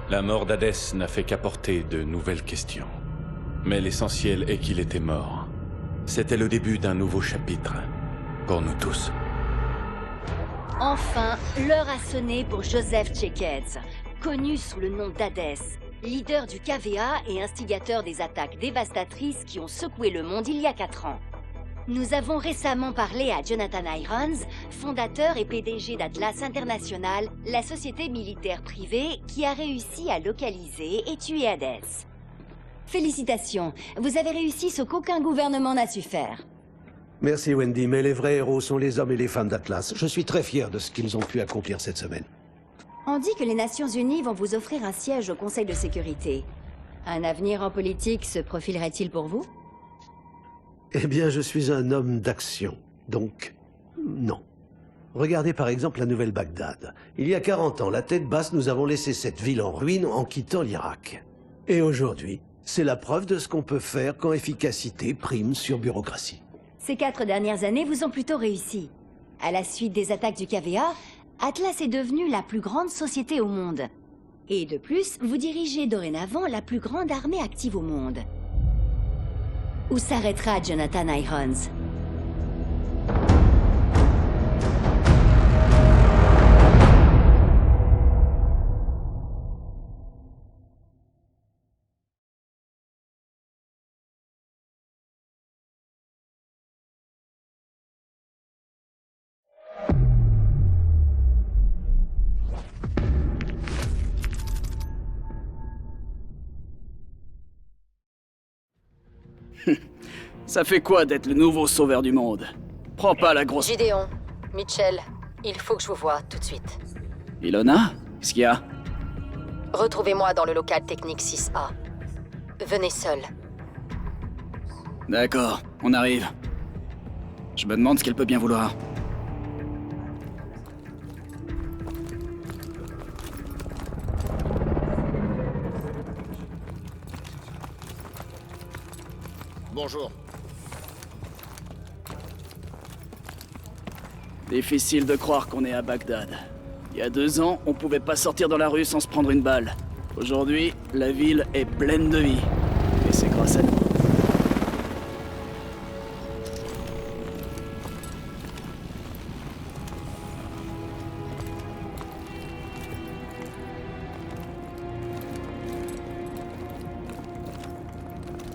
La mort d'Hadès n'a fait qu'apporter de nouvelles questions. Mais l'essentiel est qu'il était mort. C'était le début d'un nouveau chapitre, pour nous tous. Enfin, l'heure a sonné pour Joseph Tchekez, connu sous le nom d'Hadès, leader du KVA et instigateur des attaques dévastatrices qui ont secoué le monde il y a 4 ans. Nous avons récemment parlé à Jonathan Irons, fondateur et PDG d'Atlas International, la société militaire privée qui a réussi à localiser et tuer Hades. Félicitations, vous avez réussi ce qu'aucun gouvernement n'a su faire. Merci Wendy, mais les vrais héros sont les hommes et les femmes d'Atlas. Je suis très fier de ce qu'ils ont pu accomplir cette semaine. On dit que les Nations Unies vont vous offrir un siège au Conseil de sécurité. Un avenir en politique se profilerait-il pour vous? Eh bien, je suis un homme d'action, donc non. Regardez par exemple la nouvelle Bagdad. Il y a 40 ans, la tête basse, nous avons laissé cette ville en ruine en quittant l'Irak. Et aujourd'hui, c'est la preuve de ce qu'on peut faire quand efficacité prime sur bureaucratie. Ces 4 dernières années vous ont plutôt réussi. À la suite des attaques du KVA, Atlas est devenue la plus grande société au monde. Et de plus, vous dirigez dorénavant la plus grande armée active au monde. Où s'arrêtera Jonathan Irons? Ça fait quoi d'être le nouveau sauveur du monde? Prends pas la grosse... Gideon, Mitchell, il faut que je vous voie tout de suite. Ilona? Qu'est-ce qu'il y a? Retrouvez-moi dans le local technique 6A. Venez seul. D'accord, on arrive. Je me demande ce qu'elle peut bien vouloir. Bonjour. Difficile de croire qu'on est à Bagdad. Il y a 2 ans, on pouvait pas sortir dans la rue sans se prendre une balle. Aujourd'hui, la ville est pleine de vie. Et c'est grâce à nous.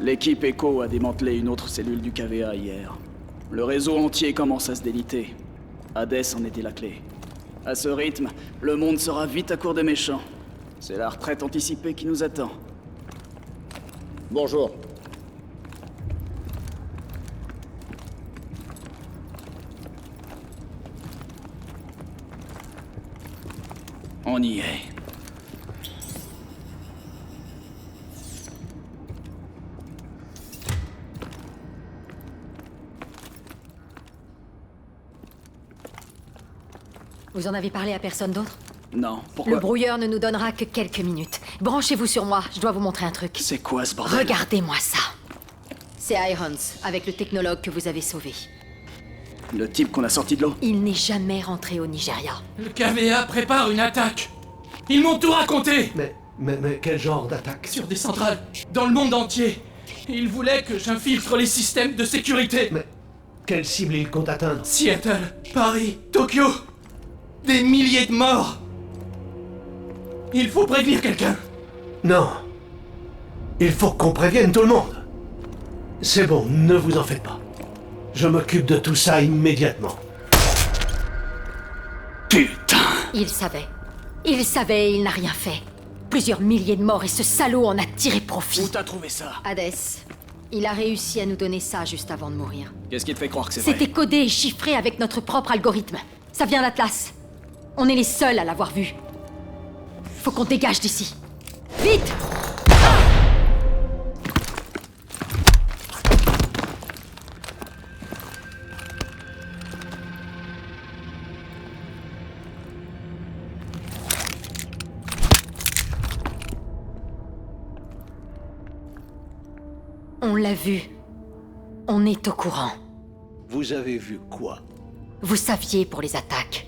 L'équipe Echo a démantelé une autre cellule du KVA hier. Le réseau entier commence à se déliter. Hades en était la clé. À ce rythme, le monde sera vite à court de méchants. C'est la retraite anticipée qui nous attend. Bonjour. On y est. Vous en avez parlé à personne d'autre? Non, pourquoi? Le brouilleur ne nous donnera que quelques minutes. Branchez-vous sur moi, je dois vous montrer un truc. C'est quoi ce bordel? Regardez-moi ça. C'est Irons, avec le technologue que vous avez sauvé. Le type qu'on a sorti de l'eau? Il n'est jamais rentré au Nigeria. Le KVA prépare une attaque. Ils m'ont tout raconté. Mais quel genre d'attaque? Sur des centrales, dans le monde entier. Ils voulaient que j'infiltre les systèmes de sécurité. Mais quelle cible il compte atteindre? Seattle, Paris, Tokyo. Des milliers de morts. Il faut prévenir quelqu'un. Non. Il faut qu'on prévienne tout le monde. C'est bon, ne vous en faites pas. Je m'occupe de tout ça immédiatement. Putain! Il savait. Il savait et il n'a rien fait. Plusieurs milliers de morts et ce salaud en a tiré profit. Où t'as trouvé ça? Hades, il a réussi à nous donner ça juste avant de mourir. Qu'est-ce qui te fait croire que c'est vrai? C'était codé et chiffré avec notre propre algorithme. Ça vient d'Atlas. On est les seuls à l'avoir vu. Faut qu'on dégage d'ici. Vite! On l'a vu. On est au courant. Vous avez vu quoi? Vous saviez pour les attaques.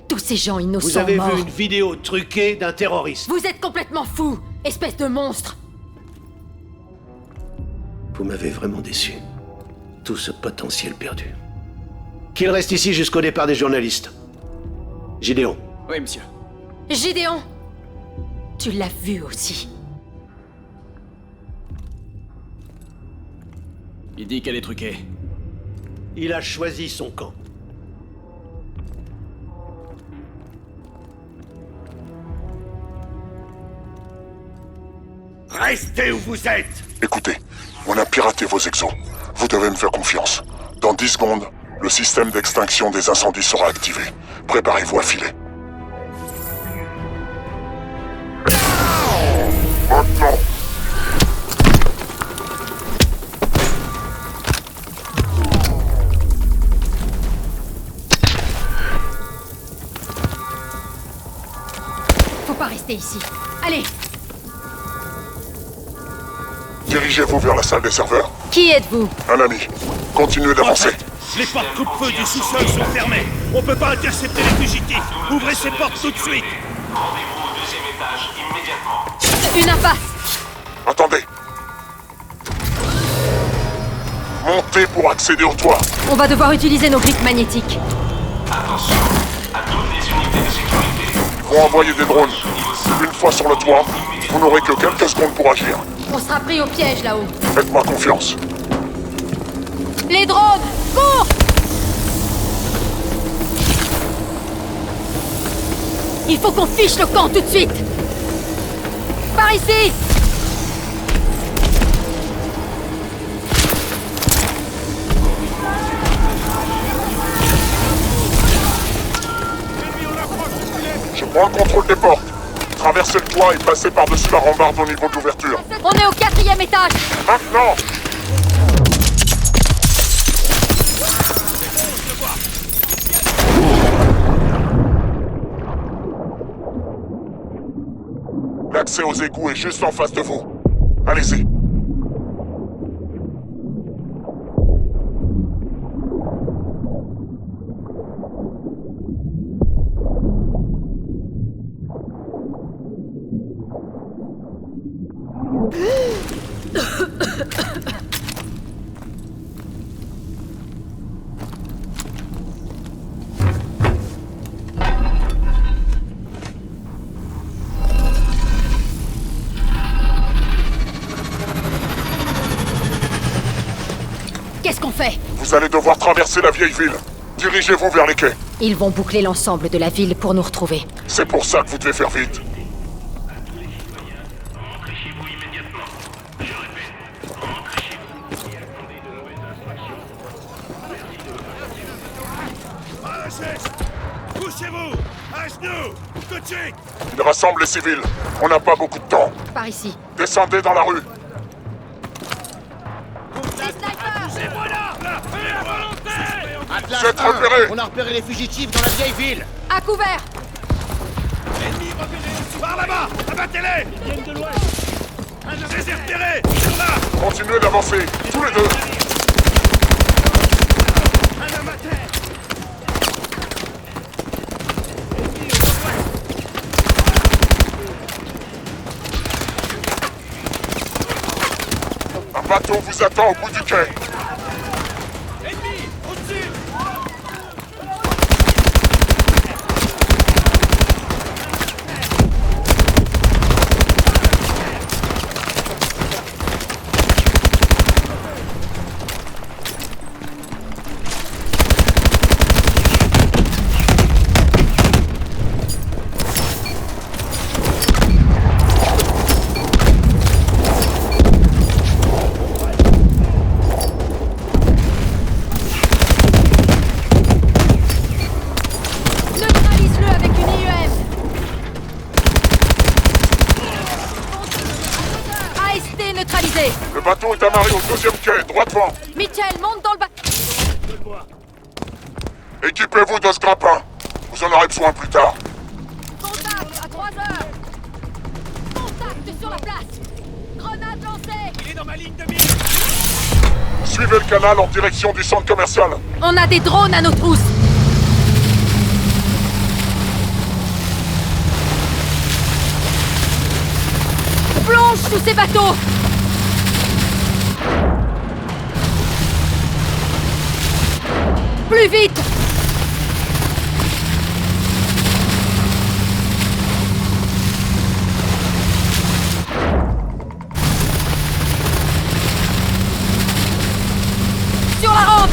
Tous ces gens innocents Vous avez morts. vu une vidéo truquée d'un terroriste. Vous êtes complètement fou, espèce de monstre. Vous m'avez vraiment déçu. Tout ce potentiel perdu. Qu'il reste ici jusqu'au départ des journalistes. Gideon. Oui, monsieur. Gideon, tu l'as vu aussi. Il dit qu'elle est truquée. Il a choisi son camp. Restez où vous êtes! Écoutez, on a piraté vos exos. Vous devez me faire confiance. Dans 10 secondes, le système d'extinction des incendies sera activé. Préparez-vous à filer. Maintenant! Faut pas rester ici. Allez, Dirigez-vous vers la salle des serveurs. qui êtes-vous? Un ami. Continuez d'avancer. Les portes coupe-feu du sous-sol sont fermées. On peut pas intercepter les fugitifs. Ouvrez ces portes tout de suite. Une impasse. Attendez. Montez pour accéder au toit. On va devoir utiliser nos grippes magnétiques. Ils vont envoyer des drones. Une fois sur le toit, vous n'aurez que quelques secondes pour agir. On sera pris au piège là-haut. Faites-moi confiance. Les drones, cours! Il faut qu'on fiche le camp tout de suite. Par ici! Je prends le contrôle des portes. Traversez le toit et passez par-dessus la rambarde au niveau de l'ouverture. On est au 4e étage. Maintenant! L'accès aux égouts est juste en face de vous. Allez-y. Qu'est-ce qu'on fait? Vous allez devoir traverser la vieille ville. Dirigez-vous vers les quais. Ils vont boucler l'ensemble de la ville pour nous retrouver. C'est pour ça que vous devez faire vite. Couchez-vous! À genoux! Tout de suite! Ils rassemblent les civils. On n'a pas beaucoup de temps. Par ici. Descendez dans la rue. Et voilà! Là! Et à volonté! Vous êtes repérés. On a repéré les fugitifs dans la vieille ville. À couvert! Ennemis repérés! Par là-bas! Abattez-les! Ils viennent de l'ouest! Je les ai repérés! Ils sont là! Continuez d'avancer. Tous les deux. Un homme à terre! Un bateau vous attend au bout du quai. Ennemis! Au-dessus! Neutralise-le avec une IEM! AST neutralisé! Le bateau est amarré au deuxième quai, droit devant. Mitchell, monte dans le bateau! Équipez-vous de ce grappin. Vous en aurez besoin plus tard. Contact à 3 heures! Contact sur la place! Grenade lancée! Il est dans ma ligne de mire! Suivez le canal en direction du centre commercial. On a des drones à nos trousses! tous ces bateaux! Plus vite! Sur la rampe!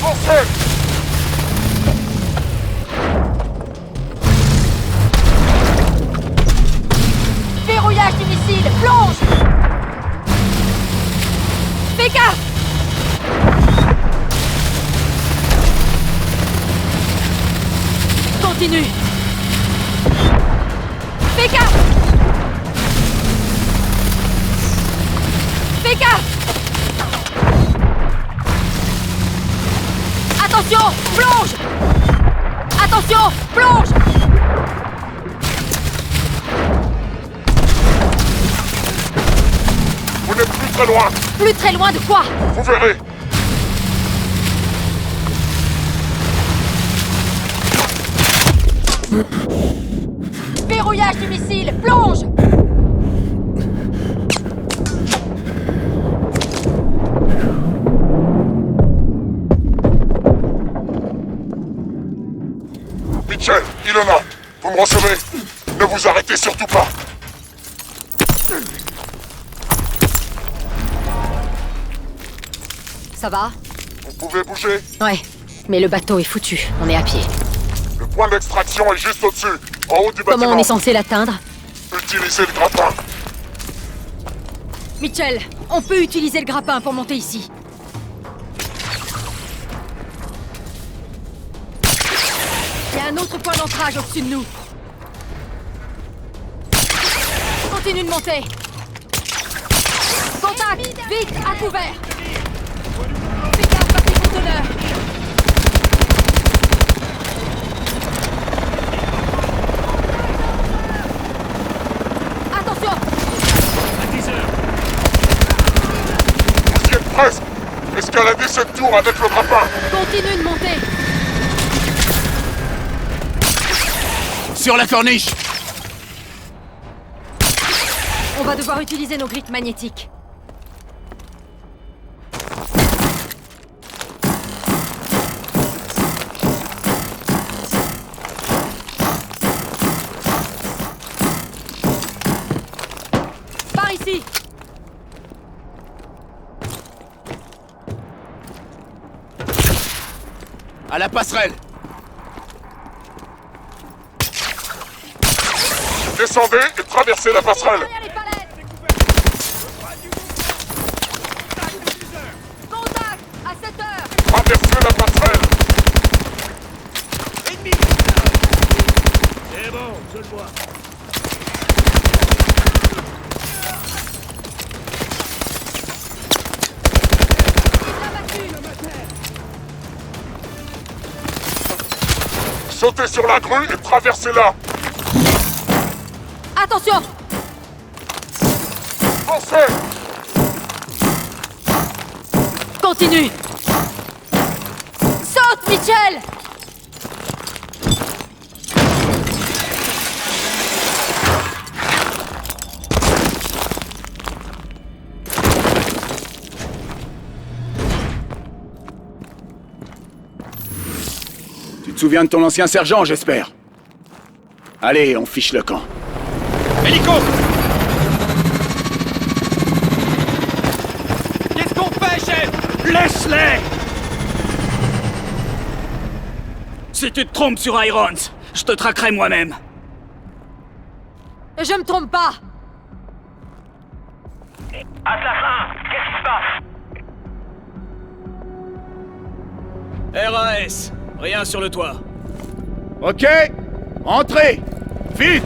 Foncez! Verrouillage du missile! Plonge! Fais gaffe! Continue! Fais gaffe! Fais gaffe! Attention! Plonge! Attention! Plonge! Vous n'êtes plus très loin! Plus très loin de quoi? Vous verrez! Verrouillage du missile! Plonge! Mitchell, Ilona, vous me recevez? Ne vous arrêtez surtout pas! Ça va? Vous pouvez bouger? Ouais, mais le bateau est foutu. On est à pied. Le point d'extraction est juste au-dessus, en haut du bâtiment. Comment on est censé l'atteindre? Utilisez le grappin. Mitchell, on peut utiliser le grappin pour monter ici. Il y a un autre point d'ancrage au-dessus de nous. Continue de monter. Contact! Vite! À couvert! Fais gaffe à tes conteneurs! Attention! Vous y êtes presque! Escaladez cette tour avec le grappin! Continue de monter! Sur la corniche! On va devoir utiliser nos grippes magnétiques. Par ici! À la passerelle! Descendez et traversez la passerelle! Derrière les palettes! Contact! À 7 heures! Traversez la passerelle! Ennemi! C'est bon, je le vois. Sautez sur la grue et traversez-la! Attention! Foncez! Continue! Saute, Mitchell! Tu te souviens de ton ancien sergent, j'espère? Allez, on fiche le camp. Hélico! Qu'est-ce qu'on fait, chef? Laisse-les! Si tu te trompes sur Irons, je te traquerai moi-même. Je me trompe pas! Assassin, qu'est-ce qui se passe? RAS, rien sur le toit. Ok! Entrez! Vite!